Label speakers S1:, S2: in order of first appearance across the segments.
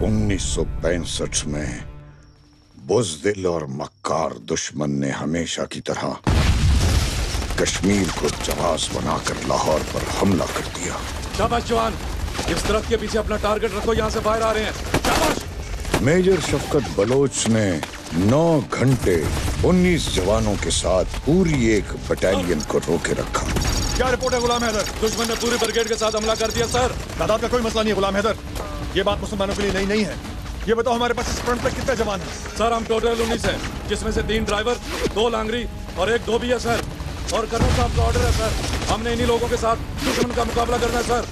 S1: 1965 में बुज़दिल और मक्कार दुश्मन ने हमेशा की तरह कश्मीर को जहाज बनाकर लाहौर पर हमला कर दिया।
S2: शाबाश जवान, इस दरख्त के पीछे अपना टारगेट रखो, यहाँ से फायर आ रहे हैं। शाबाश।
S1: मेजर शफकत बलोच ने 9 घंटे 19 जवानों के साथ पूरी एक बटालियन को रोके रखा।
S3: क्या रिपोर्ट है गुलाम हैदर?
S2: दुश्मन ने पूरी ब्रिगेड के साथ हमला कर दिया सर।
S3: तादाद का कोई मसला नहीं है गुलाम हैदर, ये बात मुसलमानों के लिए नई नहीं है। ये बताओ हमारे पास इस फ्रंट पे कितने जवान हैं?
S2: सर हम टोटल 19 हैं, जिसमें से 3 ड्राइवर, 2 लांगरी और 1 धोबी है सर। और कर्नल साहब का ऑर्डर है सर, हमने इन्हीं लोगों के साथ दुश्मन का मुकाबला करना है सर।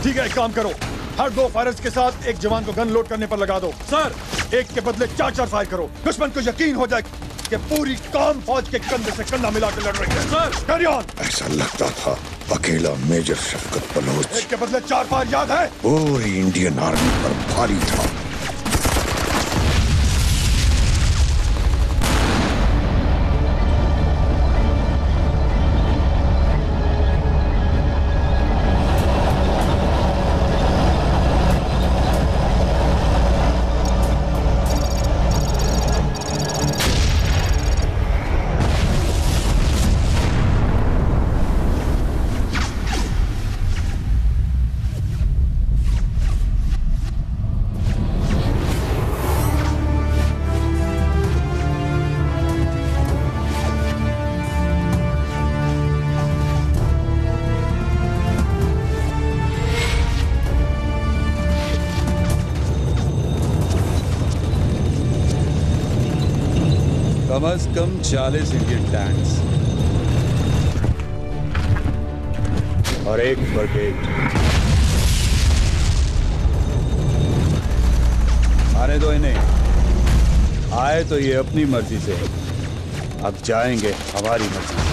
S3: ठीक है, एक काम करो, हर 2 फायर्स के साथ एक जवान को गन लोड करने पर लगा दो
S2: सर।
S3: एक के बदले 4-4 फायर करो। दुश्मन को यकीन हो जाए कि पूरी कौम फौज के कंधे से कंधा मिलाकर लड़ रही है।
S2: Sir
S3: carry on.
S1: ऐसा लगता था अकेला मेजर शफकत बलोच
S3: एक के बदले 4 फायर याद है?
S1: पूरी इंडियन आर्मी पर भारी था।
S4: कम से कम 40 इंडियन टैंक्स और 1 ब्रिगेड। आने दो इन्हें, आए तो ये अपनी मर्जी से, अब जाएंगे हमारी मर्जी से।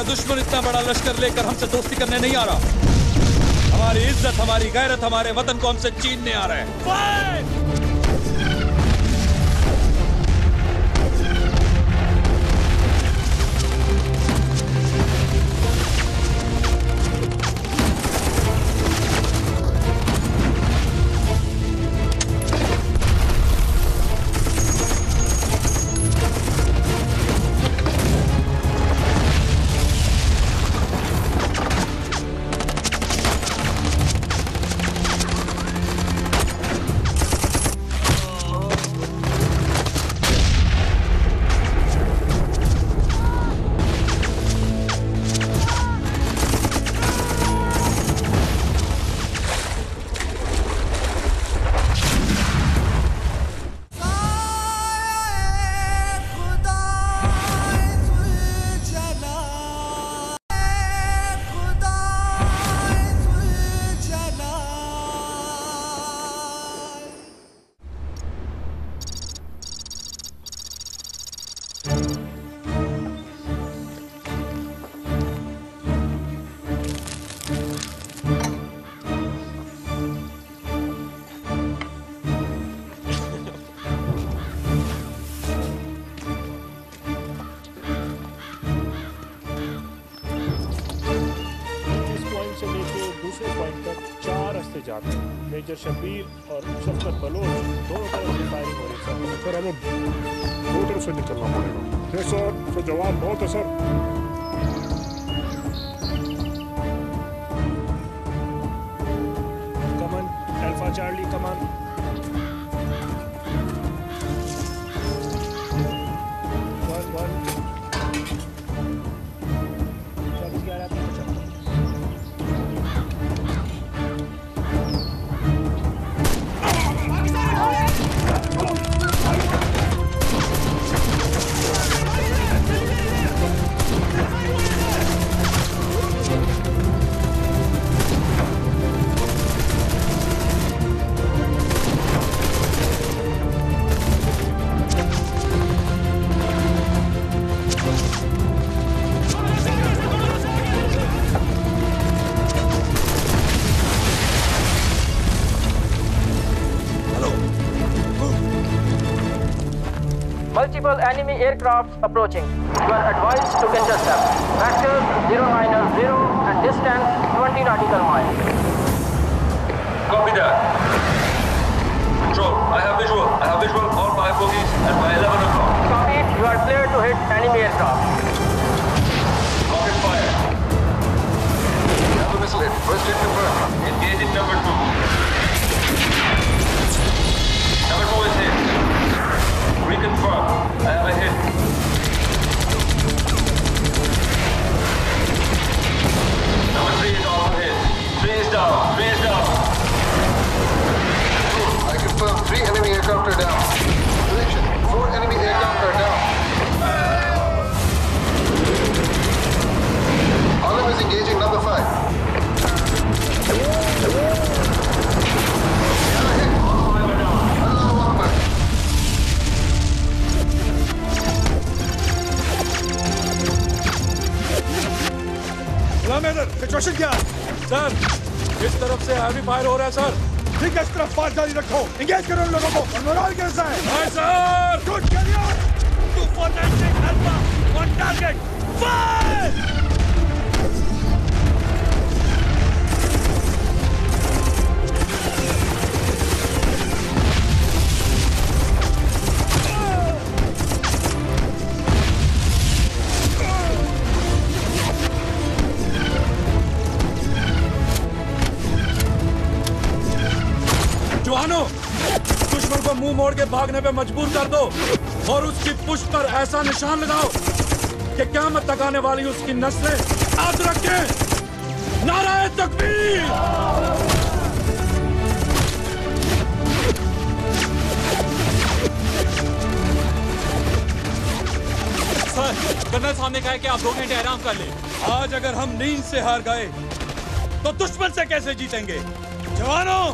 S2: दुश्मन इतना बड़ा लश्कर लेकर हमसे दोस्ती करने नहीं आ रहा। हमारी इज्जत, हमारी गैरत, हमारे वतन को हमसे छीनने आ रहा है।
S5: मेजर शबीर और शफकत बलोच दोनों तरफ से फायरिंग हो रही है सर। हमें 2 तरफ से निकलना पड़ेगा। सर जवान बहुत है sir. Come on alpha Charlie come on.
S6: Multiple enemy aircraft approaching. You are advised to intercept. Vectors 090 and distance 20 nautical miles.
S7: Copy that. Control, I have visual all 5 bogies at my 11 o'clock.
S6: Copy. You are clear to hit enemy aircraft.
S7: Rocket fire. Have a missile hit. First hit confirmed. Engaging number 2. Number 2 is hit. Reconfirm. I have a hit. Number 3 is also hit. 3 is down. 3 is down. I confirm 3 enemy aircraft are down. Prediction. 4 enemy aircraft are down. Olive is engaging number 5.
S3: Situation क्या है?
S2: Sir, इस तरफ से heavy fire हो रहा है sir.
S3: ठीक है, इस तरफ फायर जारी रखो। एंगेज करो उन लोगों को। और मोरल कैसा है?
S2: Hi sir.
S3: Good carry on. 2496 alpha on target. Fire!
S2: जवानों, दुश्मन को मुंह मोड़ के भागने पे मजबूर कर दो और उसकी पुष्ट पर ऐसा निशान लगाओ कि क़यामत तक आने वाली उसकी नस्लें याद रखें। नाराए तकबीर!
S8: सर, कर्नल साहब ने कहा है कि आप 2 घंटे आराम कर लें।
S2: आज अगर हम नींद से हार गए तो दुश्मन से कैसे जीतेंगे?
S3: जवानों,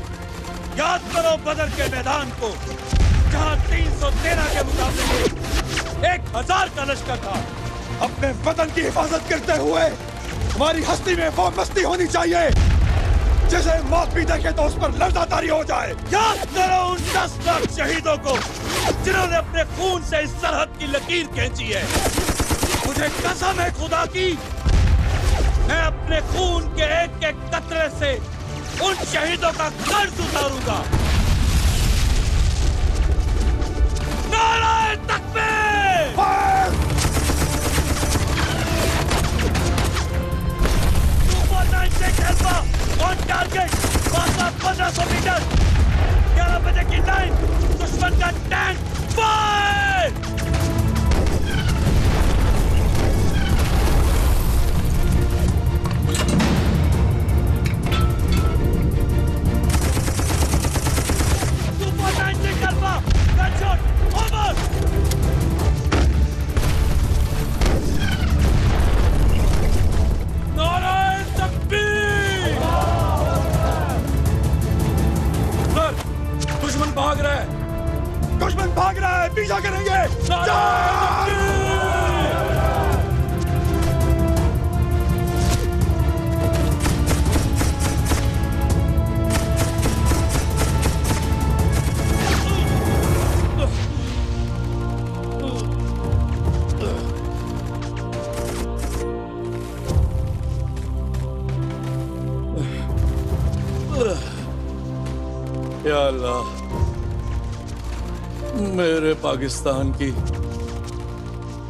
S3: याद करो बदर के मैदान को, जहां 313 के मुकाबले 1000 का लश्कर था। अपने वतन की हिफाजत करते हुए हमारी हस्ती में वो मस्ती होनी चाहिए जैसे मौत भी देखे तो उस पर लर्ज़ातारी हो जाए। याद करो उन 10 लाख शहीदों को जिन्होंने अपने खून से इस सरहद की लकीर खींची है। मुझे कसम है खुदा की, मैं अपने खून के एक-एक कतरे से उन शहीदों का कर्ज उतारूंगा। नाराए तकबीर! फायर! 2496 alpha on target. फासला 1500 मीटर। 11 बजे की लाइन। दुश्मन का टैंक। फायर! Gunshot! Over!
S2: नाराए तकबीर! सर, दुश्मन भाग रहा है। दुश्मन भाग रहा है, पीछा करेंगे। या अल्लाह, मेरे पाकिस्तान की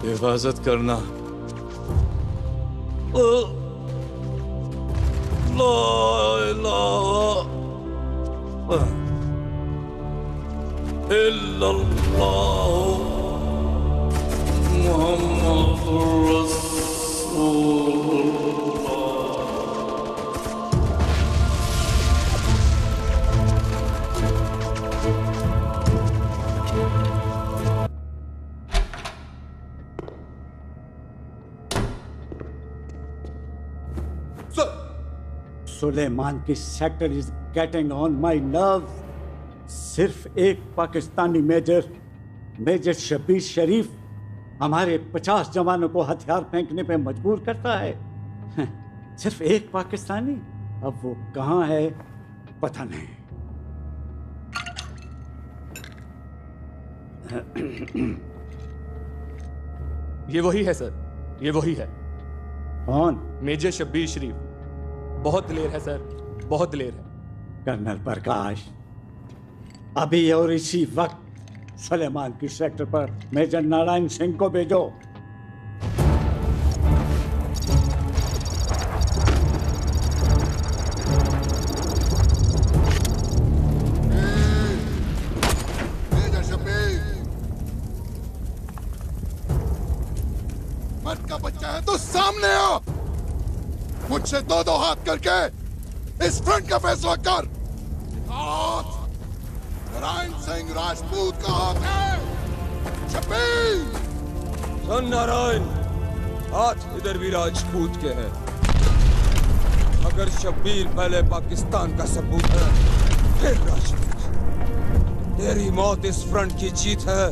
S2: हिफाजत करना। ला इलाहा इल्लल्लाह मुहम्मदुर रसूलुल्लाह।
S9: सुलेमान की sector is getting on my nerve. सिर्फ एक पाकिस्तानी मेजर शबीर शरीफ हमारे 50 जवानों को हथियार फेंकने पे मजबूर करता है। सिर्फ एक पाकिस्तानी, अब वो कहाँ है पता नहीं।
S8: ये वही है सर, ये वही है।
S9: कौन?
S8: मेजर शब्बीर शरीफ। बहुत दिलेर है सर, बहुत दिलेर है।
S9: कर्नल प्रकाश, अभी और इसी वक्त सलेमान की सेक्टर पर मेजर नारायण सिंह को भेजो।
S10: मेजर शब्बीर, मर्द का बच्चा है तो सामने आ। मुझसे दो दो हाथ करके इस फ्रंट का फैसला कर। हाथ नारायण सिंह राजपूत का हाथ है। शब्बीर,
S3: सुन नारायण, हाथ इधर भी राजपूत के हैं। अगर शब्बीर पहले पाकिस्तान का सबूत है, फिर राजपूत। तेरी मौत इस फ्रंट की जीत है,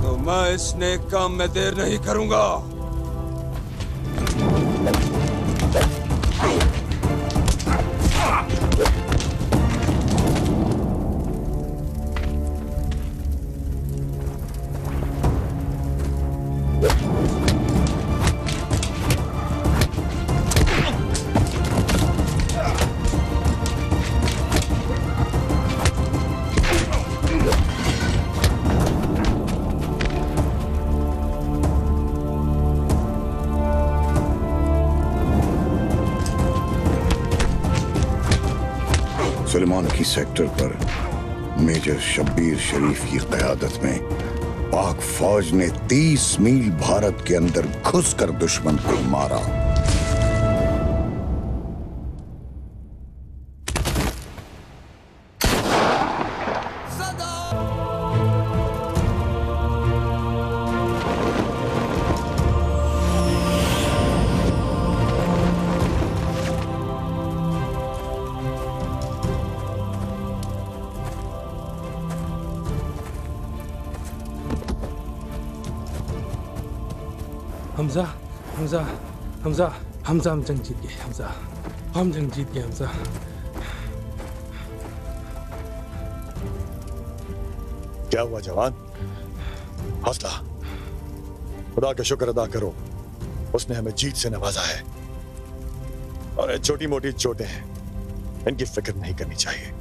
S3: तो मैं इस नेक काम में देर नहीं करूंगा।
S1: सलेमान की सेक्टर पर मेजर शब्बीर शरीफ की क़यादत में पाक फौज ने 30 मील भारत के अंदर घुसकर दुश्मन को मारा।
S2: हमजा, हमजा, हमजा, हमजा, हम जंग जीत गए। हमजा, हम जंग जीत गए। हमजा,
S10: क्या हुआ जवान? हौसला, खुदा का शुक्र अदा करो, उसने हमें जीत से नवाजा है। और ये छोटी मोटी चोटें हैं, इनकी फिक्र नहीं करनी चाहिए।